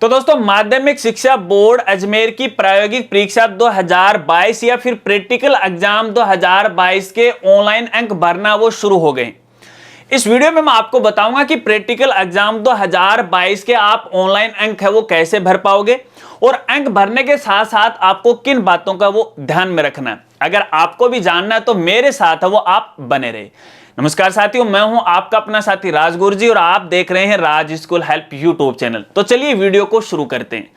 तो दोस्तों माध्यमिक शिक्षा बोर्ड अजमेर की प्रायोगिक परीक्षा 2022 या फिर प्रैक्टिकल एग्जाम 2022 के ऑनलाइन अंक भरना वो शुरू हो गए। इस वीडियो में मैं आपको बताऊंगा कि प्रैक्टिकल एग्जाम 2022 के आप ऑनलाइन अंक है वो कैसे भर पाओगे और अंक भरने के साथ साथ आपको किन बातों का वो ध्यान में रखना है। अगर आपको भी जानना है तो मेरे साथ है वो आप बने रहे। नमस्कार साथियों, मैं हूं आपका अपना साथी राज गुरुजी और आप देख रहे हैं राज स्कूल हेल्प यूट्यूब चैनल। तो चलिए वीडियो को शुरू करते हैं।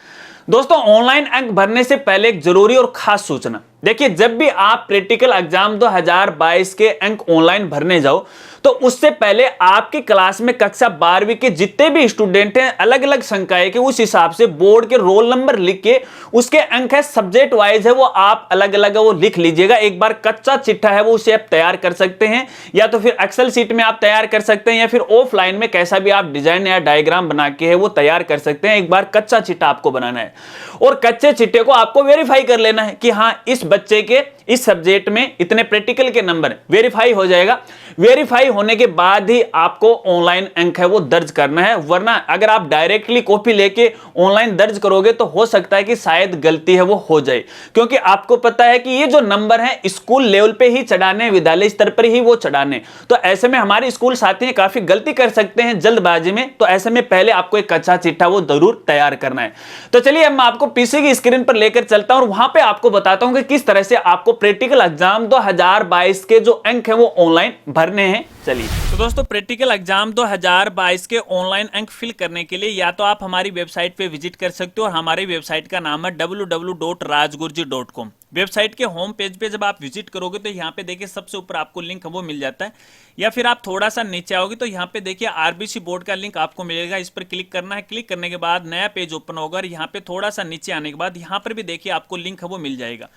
दोस्तों ऑनलाइन अंक भरने से पहले एक जरूरी और खास सूचना, देखिए जब भी आप प्रैक्टिकल एग्जाम 2022 के अंक ऑनलाइन भरने जाओ तो उससे पहले आपकी क्लास में कक्षा 12वीं के जितने भी स्टूडेंट हैं अलग अलग संकाय के उस हिसाब से बोर्ड के रोल नंबर लिख के उसके अंक है सब्जेक्ट वाइज है वो आप अलग अलग वो लिख लीजिएगा। एक बार कच्चा चिट्ठा है वो उसे आप तैयार कर सकते हैं या तो फिर एक्सेल सीट में आप तैयार कर सकते हैं या फिर ऑफलाइन में कैसा भी आप डिजाइन या डायग्राम बना के है वो तैयार कर सकते हैं। एक बार कच्चा चिट्ठा आपको बनाना है और कच्चे चिट्ठे को आपको वेरीफाई कर लेना है कि हाँ इस बच्चे के इस सब्जेक्ट में इतने प्रैक्टिकल के नंबर वेरीफाई हो जाएगा। वेरीफाई होने के बाद ही आपको ऑनलाइन अंक है वो दर्ज करना है, वरना अगर आप डायरेक्टली कॉपी लेके ऑनलाइन दर्ज करोगे तो हो सकता है कि शायद गलती है वो हो जाए, क्योंकि आपको पता है कि ये जो नंबर है स्कूल लेवल पे ही चढ़ाने, विद्यालय स्तर पर ही वो चढ़ाने। तो ऐसे में हमारे स्कूल साथी काफी गलती कर सकते हैं जल्दबाजी में, तो ऐसे में पहले आपको एक कच्चा चिट्ठा वो जरूर तैयार करना है। तो चलिए अब मैं आपको पीसी की स्क्रीन पर लेकर चलता हूं और वहां पे आपको बताता हूं कि किस तरह से आपको प्रैक्टिकल एग्जाम 2022 के जो अंक है वो ऑनलाइन भरने हैं। चलिए तो दोस्तों प्रैक्टिकल एग्जाम 2022 के ऑनलाइन अंक फिल करने के लिए या तो आप हमारी वेबसाइट पे विजिट कर सकते हो और हमारी वेबसाइट का नाम है www.rajgurji.com। वेबसाइट के होम पेज पे जब आप विजिट करोगे तो यहाँ पे देखिए सबसे ऊपर आपको लिंक वो मिल जाता है, या फिर आप थोड़ा सा नीचे आओगे तो यहाँ पे देखिए आरबीसी बोर्ड का लिंक आपको मिलेगा। इस पर क्लिक करना है। क्लिक करने के बाद नया पेज ओपन होगा और यहाँ पे थोड़ा सा नीचे आने के बाद यहाँ पर भी देखिए आपको लिंक है वो मिल जाएगा,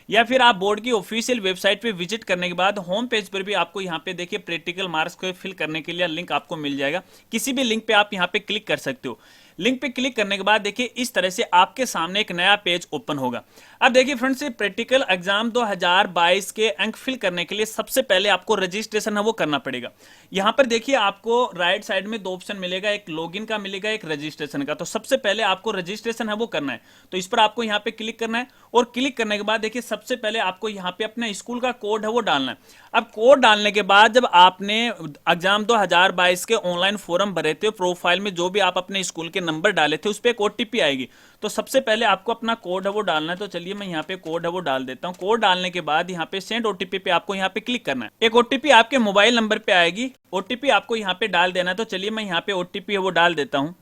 या फिर आप बोर्ड की ऑफिशियल वेबसाइट पे विजिट करने के बाद होम पेज पर भी आपको यहाँ पे देखिए प्रैक्टिकल मार्क्स को फिल करने के लिए लिंक आपको मिल जाएगा। किसी भी लिंक पे आप यहाँ पे क्लिक कर सकते हो। लिंक पे क्लिक करने के बाद देखिए इस तरह से आपके सामने एक नया पेज ओपन होगा। अब देखिए फ्रेंड्स, प्रैक्टिकल एग्जाम 2022 के अंक फिल करने के लिए सबसे पहले आपको रजिस्ट्रेशन है वो करना पड़ेगा। यहाँ पर देखिए आपको राइट साइड में दो ऑप्शन मिलेगा, एक लॉगिन का मिलेगा, एक रजिस्ट्रेशन का। तो सबसे पहले आपको रजिस्ट्रेशन है वो करना है, तो इस पर आपको यहाँ पे क्लिक करना है और क्लिक करने के बाद देखिए सबसे पहले आपको यहाँ पे अपने स्कूल का कोड है वो डालना है। अब कोड डालने के बाद जब आपने एग्जाम 2022 के ऑनलाइन फॉर्म भरे थे, प्रोफाइल में जो भी आप अपने स्कूल के नंबर डाले थे उस पर एक ओटीपी आएगी। तो सबसे पहले आपको अपना कोड है वो डालना है। तो चलिए मैं यहाँ पे कोड है वो डाल देता हूँ। कोड डालने के बाद यहाँ पे सेंड ओटीपी पे आपको यहाँ पे क्लिक करना है। एक ओटीपी आपके मोबाइल नंबर पे आएगी, ओटीपी आपको यहाँ पे डाल देना है। तो चलिए मैं यहाँ पे ओटीपी है वो डाल देता हूँ।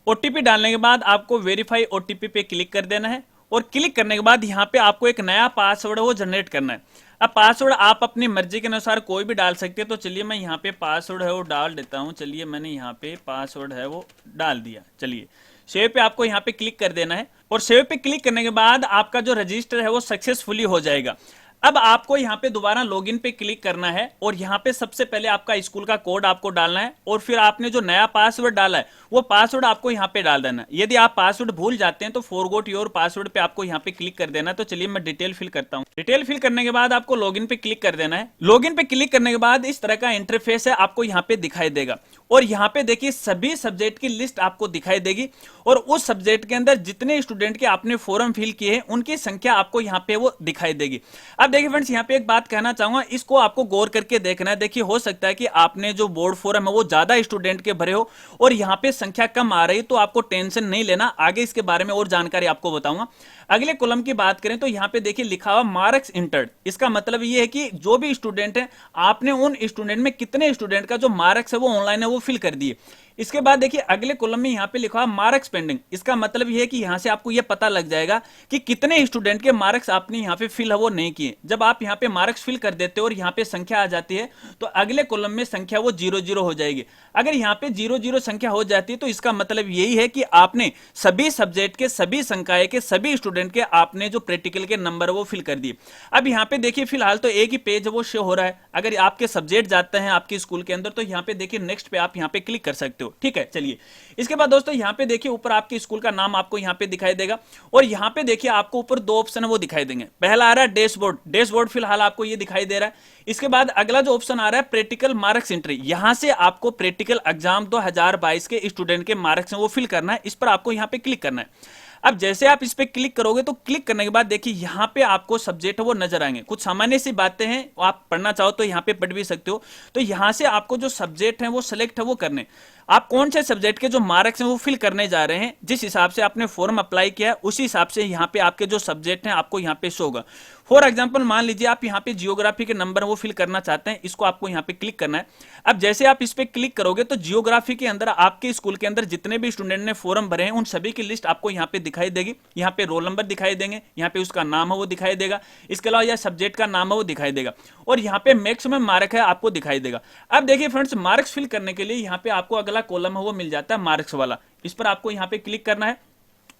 ओटीपी डालने के बाद आपको वेरीफाई ओटीपी पे क्लिक कर देना है और क्लिक करने के बाद यहाँ पे आपको एक नया पासवर्ड वो जनरेट करना है। अब पासवर्ड आप अपनी मर्जी के अनुसार कोई भी डाल सकते हैं। तो चलिए मैं यहाँ पे पासवर्ड है वो डाल देता हूँ। चलिए मैंने यहाँ पे पासवर्ड है वो डाल दिया। चलिए सेव पे आपको यहाँ पे क्लिक कर देना है और सेव पे क्लिक करने के बाद आपका जो रजिस्टर है वो सक्सेसफुली हो जाएगा। अब आपको यहाँ पे दोबारा लॉगिन पे क्लिक करना है और यहाँ पे सबसे पहले आपका स्कूल का कोड आपको डालना है और फिर आपने जो नया पासवर्ड डाला है वो पासवर्ड आपको यहाँ पे डाल देना है। यदि आप पासवर्ड भूल जाते हैं तो फॉरगॉट योर पासवर्ड पे आपको यहाँ पे क्लिक कर देना है। तो चलिए मैं डिटेल फिल करता हूँ। डिटेल फिल करने के बाद आपको लॉगिन पे क्लिक कर देना है। लॉगिन पे क्लिक करने के बाद इस तरह का इंटरफेस है आपको यहाँ पे दिखाई देगा और यहाँ पे देखिए सभी सब्जेक्ट की लिस्ट आपको दिखाई देगी और उस सब्जेक्ट के अंदर जितने स्टूडेंट के आपने फॉर्म फिल किए हैं उनकी संख्या आपको यहाँ पे वो दिखाई देगी। अब देखिए फ्रेंड्स, यहाँ पे एक बात कहना चाहूंगा, इसको आपको गौर करके देखना है। देखिए हो सकता है कि आपने जो बोर्ड फॉर्म है वो ज्यादा स्टूडेंट के भरे हो और यहाँ पे संख्या कम आ रही, तो आपको टेंशन नहीं लेना, आगे इसके बारे में और जानकारी आपको बताऊंगा। अगले कॉलम की बात करें तो यहाँ पे देखिए लिखा हुआ मार्क्स इंटर्ड। इसका मतलब ये है कि जो भी स्टूडेंट है आपने उन स्टूडेंट में कितने स्टूडेंट का जो मार्क्स है वो ऑनलाइन है वो फिल कर दिए। इसके बाद देखिए अगले कॉलम में यहाँ पे लिखा हुआ मार्क्स पेंडिंग। इसका मतलब ये है कि यहाँ से आपको ये पता लग जाएगा कि कितने स्टूडेंट के मार्क्स आपने यहाँ पे फिल है वो नहीं किए। जब आप यहाँ पे मार्क्स फिल कर देते हो और यहाँ पे संख्या आ जाती है तो अगले कॉलम में संख्या वो 0-0 हो जाएगी। अगर यहाँ पे 0-0 संख्या हो जाती है तो इसका मतलब यही है कि आपने सभी सब्जेक्ट के सभी संकाय के सभी स्टूडेंट के आपने जो प्रैक्टिकल के नंबर वो फिल कर दिए। अब यहाँ पे देखिए फिलहाल तो एक ही पेज वो शो हो रहा है। अगर आपके सब्जेक्ट जाते हैं आपके स्कूल के अंदर तो यहाँ पे देखिए नेक्स्ट पे आप यहाँ पे क्लिक कर सकते हो। ठीक है, चलिए इसके बाद दोस्तों यहाँ पे देखिए ऊपर आपके स्कूल का नाम आपको यहाँ पे दिखाई देगा और यहाँ पे देखिए आपको ऊपर दो ऑप्शन है वो दिखाई देंगे। पहला आ रहा है डैशबोर्ड, डैशबोर्ड फिलहाल आपको ये दिखाई दे रहा है। इसके बाद अगला जो ऑप्शन आ रहा है प्रैक्टिकल मार्क्स एंट्री, यहां से आपको प्रैक्टिकल एग्जाम 2022 के स्टूडेंट के मार्क्स हैं वो फिल करना है। इस पर आपको यहाँ पे क्लिक करना है। अब जैसे आप इस पे क्लिक करोगे तो क्लिक करने के बाद देखिए यहाँ पे आपको सब्जेक्ट वो नजर आएंगे। कुछ सामान्य सी बातें हैं, आप पढ़ना चाहो तो यहाँ पे पढ़ भी सकते हो। तो यहाँ से आपको जो सब्जेक्ट हैं वो सिलेक्ट है वो करने, आप कौन से सब्जेक्ट के जो मार्क्स हैं वो फिल करने जा रहे हैं, जिस हिसाब से आपने फॉर्म अप्लाई किया है उसी हिसाब से यहाँ पे आपके जो सब्जेक्ट हैं आपको यहाँ पे शो होगा। फॉर एग्जांपल मान लीजिए आप यहाँ पे जियोग्राफी के नंबर वो फिल करना चाहते हैं, इसको आपको यहाँ पे क्लिक करना है। अब जैसे आप इस पे क्लिक करोगे तो जियोग्राफी के अंदर आपके स्कूल के अंदर जितने भी स्टूडेंट ने फॉर्म भरे हैं उन सभी की लिस्ट आपको यहाँ पे दिखाई देगी। यहाँ पे रोल नंबर दिखाई देंगे, यहाँ पे उसका नाम है वो दिखाई देगा, इसके अलावा यह सब्जेक्ट का नाम है वो दिखाई देगा और यहाँ पे मैक्सिमम मार्क है आपको दिखाई देगा। अब देखिए फ्रेंड्स, मार्क्स फिल करने के लिए यहाँ पे आपको अगला कॉलम है वो मिल जाता है मार्क्स वाला। इस पर आपको यहाँ पे क्लिक करना है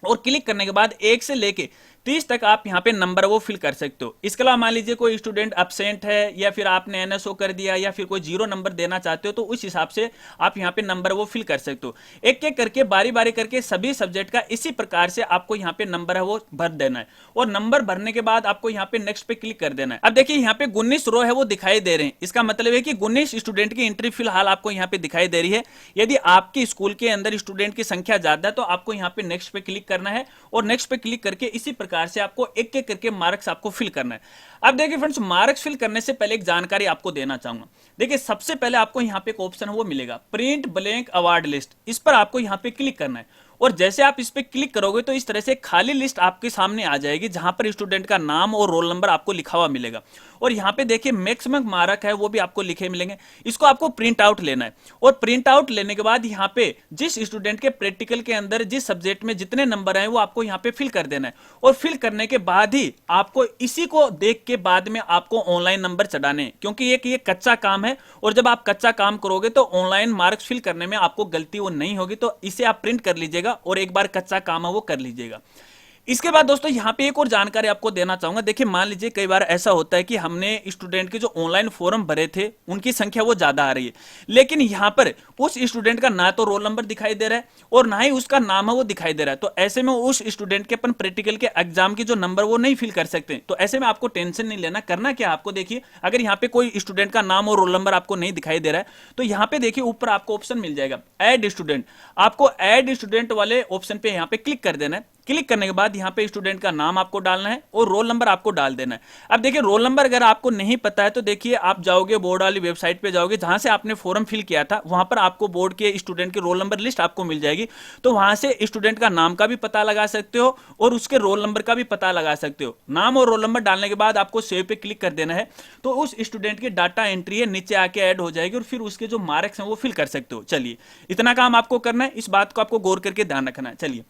और क्लिक करने के बाद 1 से लेके 30 तक आप यहाँ पे नंबर वो फिल कर सकते हो। इसके अलावा मान लीजिए कोई स्टूडेंट एब्सेंट है या फिर आपने एनएसओ कर दिया या फिर कोई 0 नंबर देना चाहते हो तो उस हिसाब से आप यहाँ पे नंबर वो फिल कर सकते हो। एक एक करके बारी बारी करके सभी सब्जेक्ट का इसी प्रकार से आपको यहाँ पे नंबर है वो भर देना है और नंबर भरने के बाद आपको यहाँ पे नेक्स्ट पे क्लिक कर देना है। अब देखिए यहाँ पे 19 रो है वो दिखाई दे रहे हैं, इसका मतलब है कि 19 स्टूडेंट की एंट्री फिलहाल आपको यहाँ पे दिखाई दे रही है। यदि आपके स्कूल के अंदर स्टूडेंट की संख्या ज्यादा है तो आपको यहाँ पे नेक्स्ट पे क्लिक करना है और नेक्स्ट पे क्लिक करके इसी प्रकार से आपको एक एक करके मार्क्स आपको फिल करना है। अब देखिए फ्रेंड्स, मार्क्स फिल करने से पहले एक जानकारी आपको देना चाहूंगा। देखिए सबसे पहले आपको यहाँ पे एक ऑप्शन है वो मिलेगा प्रिंट ब्लैंक अवार्ड लिस्ट, इस पर आपको यहाँ पे क्लिक करना है और जैसे आप इस पे क्लिक करोगे तो इस तरह से खाली लिस्ट आपके सामने आ जाएगी जहां पर स्टूडेंट का नाम और रोल नंबर आपको लिखा हुआ मिलेगा और यहाँ पे देखिए मैक्सिमम मार्क है वो भी आपको लिखे मिलेंगे। इसको आपको प्रिंट आउट लेना है और प्रिंट आउट लेने के बाद यहाँ पे जिस स्टूडेंट के प्रैक्टिकल के अंदर जिस सब्जेक्ट में जितने नंबर आए वो आपको यहाँ पे फिल कर देना है और फिल करने के बाद ही आपको इसी को देख के बाद में आपको ऑनलाइन नंबर चढ़ाने हैं, क्योंकि ये कच्चा काम है और जब आप कच्चा काम करोगे तो ऑनलाइन मार्क्स फिल करने में आपको गलती वो नहीं होगी। तो इसे आप प्रिंट कर लीजिएगा और एक बार कच्चा काम है वो कर लीजिएगा। इसके बाद दोस्तों यहाँ पे एक और जानकारी आपको देना चाहूंगा। देखिए मान लीजिए कई बार ऐसा होता है कि हमने स्टूडेंट के जो ऑनलाइन फॉर्म भरे थे उनकी संख्या वो ज्यादा आ रही है, लेकिन यहाँ पर उस स्टूडेंट का ना तो रोल नंबर दिखाई दे रहा है और ना ही उसका नाम है वो दिखाई दे रहा है। तो ऐसे में उस स्टूडेंट के अपन प्रैक्टिकल के एग्जाम की जो नंबर वो नहीं फिल कर सकते। तो ऐसे में आपको टेंशन नहीं लेना, करना क्या आपको, देखिए अगर यहाँ पे कोई स्टूडेंट का नाम और रोल नंबर आपको नहीं दिखाई दे रहा है तो यहाँ पे देखिए ऊपर आपको ऑप्शन मिल जाएगा ऐड स्टूडेंट। आपको ऐड स्टूडेंट वाले ऑप्शन पे यहाँ पे क्लिक कर देना है। क्लिक करने के बाद यहाँ पे स्टूडेंट का नाम आपको डालना है और रोल नंबर आपको डाल देना है। अब देखिए रोल नंबर अगर आपको नहीं पता है तो देखिए आप जाओगे बोर्ड वाली वेबसाइट पे जाओगे जहां से आपने फॉर्म फिल किया था, वहां पर आपको बोर्ड के स्टूडेंट के रोल नंबर लिस्ट आपको मिल जाएगी। तो वहां से स्टूडेंट का नाम का भी पता लगा सकते हो और उसके रोल नंबर का भी पता लगा सकते हो। नाम और रोल नंबर डालने के बाद आपको सेव पे क्लिक कर देना है तो उस स्टूडेंट की डाटा एंट्री है नीचे आके ऐड हो जाएगी और फिर उसके जो मार्क्स हैं वो फिल कर सकते हो। चलिए इतना काम आपको करना है, इस बात को आपको गौर करके ध्यान रखना है। चलिए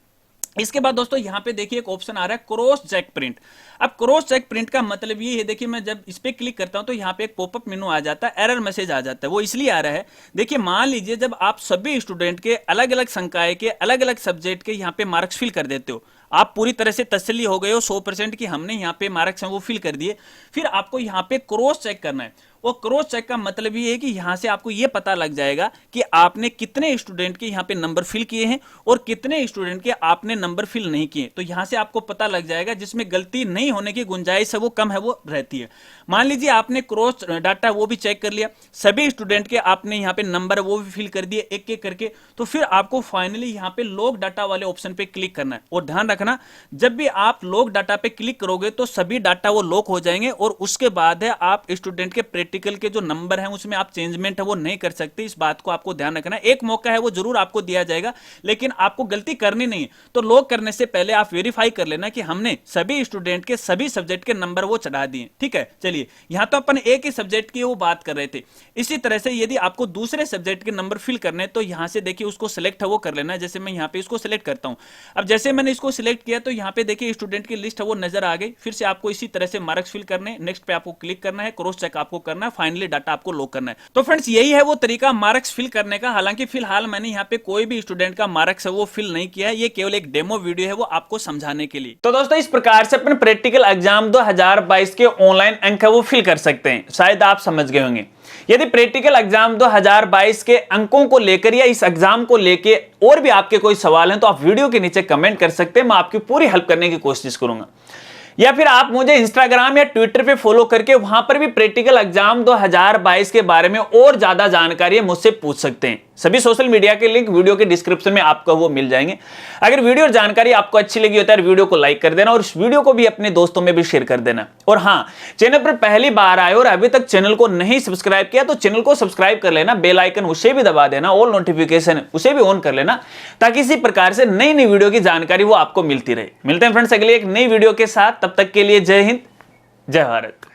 इसके बाद दोस्तों यहाँ पे देखिए एक ऑप्शन आ रहा है क्रॉस चेक प्रिंट। अब क्रॉस चेक प्रिंट का मतलब ये है, देखिए मैं जब इस पे क्लिक करता हूं तो यहाँ पे एक पॉपअप मेनू आ जाता है, एरर मैसेज आ जाता है। वो इसलिए आ रहा है, देखिए मान लीजिए जब आप सभी स्टूडेंट के अलग अलग संकाय के अलग अलग सब्जेक्ट के यहाँ पे मार्क्स फिल कर देते हो, आप पूरी तरह से तसल्ली हो गए हो 100% की हमने यहाँ पे मार्क्स हैं वो फिल कर दिए, फिर आपको यहाँ पे क्रॉस चेक करना है। वो क्रॉस चेक का मतलब ये है कि यहां से आपको ये पता लग जाएगा कि आपने कितने स्टूडेंट के यहाँ पे नंबर फिल किए हैं और कितने स्टूडेंट के आपने नंबर फिल नहीं किए। तो यहां से आपको पता लग जाएगा, जिसमें गलती नहीं होने की गुंजाइश है वो कम है वो रहती है। मान लीजिए आपने क्रॉस डाटा वो भी चेक कर लिया, सभी स्टूडेंट के आपने यहाँ पे नंबर वो भी फिल कर दिए एक एक करके, तो फिर आपको फाइनली यहाँ पे लॉग डाटा वाले ऑप्शन पे क्लिक करना है। और ध्यान रखना, जब भी आप लॉग डाटा पे क्लिक करोगे तो सभी डाटा वो लॉक हो जाएंगे और उसके बाद है आप स्टूडेंट के प्रैक्टिकल के जो नंबर है उसमें आप चेंजमेंट है वो नहीं कर सकते। इस बात को आपको ध्यान रखना है। एक मौका है वो जरूर आपको दिया जाएगा, लेकिन आपको गलती करनी नहीं। तो लॉक करने से पहले आप वेरीफाई कर लेना कि हमने सभी स्टूडेंट के सभी सब्जेक्ट के नंबर वो चढ़ा दिए। ठीक है, चलिए यहां तो अपन एक ही सब्जेक्ट की वो बात कर रहे थे। इसी तरह से यदि आपको दूसरे सब्जेक्ट के नंबर फिल करने तो यहां से देखिए उसको सिलेक्ट है वो कर लेना है। जैसे मैं यहाँ पे इसको सिलेक्ट करता हूं, अब जैसे मैंने इसको सिलेक्ट किया तो यहाँ पे देखिए स्टूडेंट की लिस्ट है वो नजर आ गई। फिर से आपको इसी तरह से मार्क्स फिल करने, नेक्स्ट पे आपको क्लिक करना है, क्रॉस चेक आपको करना है, फाइनली डाटा आपको लॉक करना है। तो फ्रेंड्स यही है वो तरीका मार्क्स फिल करने का। हालांकि फिलहाल मैंने यहाँ पे कोई भी स्टूडेंट का मार्क्स है वो फिल नहीं किया है, ये केवल एक डेमो वीडियो है वो आपको समझाने के लिए। तो दोस्तों इस प्रकार से अपन प्रैक्टिकल एग्जाम 2022 के ऑनलाइन अंक है वो फिल कर सकते हैं, शायद आप समझ गए होंगे। यदि प्रैक्टिकल एग्जाम 2022 के अंकों को लेकर या इस एग्जाम को लेकर और भी आपके कोई सवाल हैं तो आप वीडियो के नीचे कमेंट कर सकते हैं, मैं आपकी पूरी हेल्प करने की कोशिश करूंगा। या फिर आप मुझे इंस्टाग्राम या ट्विटर पे फॉलो करके वहां पर भी प्रैक्टिकल एग्जाम 2022 के बारे में और ज्यादा जानकारी मुझसे पूछ सकते हैं। सभी सोशल मीडिया के लिंक वीडियो के डिस्क्रिप्शन में आपको वो मिल जाएंगे। अगर वीडियो और जानकारी आपको अच्छी लगी हो तो वीडियो को लाइक कर देना और इस वीडियो को भी अपने दोस्तों में भी शेयर कर देना। और हाँ, चैनल पर पहली बार आए और अभी तक चैनल को नहीं सब्सक्राइब किया तो चैनल को सब्सक्राइब कर लेना, बेल आइकन उसे भी दबा देना, ऑल नोटिफिकेशन उसे भी ऑन कर लेना, ताकि इसी प्रकार से नई नई वीडियो की जानकारी वो आपको मिलती रहे। मिलते हैं फ्रेंड्स अगले एक नई वीडियो के साथ, तब तक के लिए जय हिंद, जय भारत।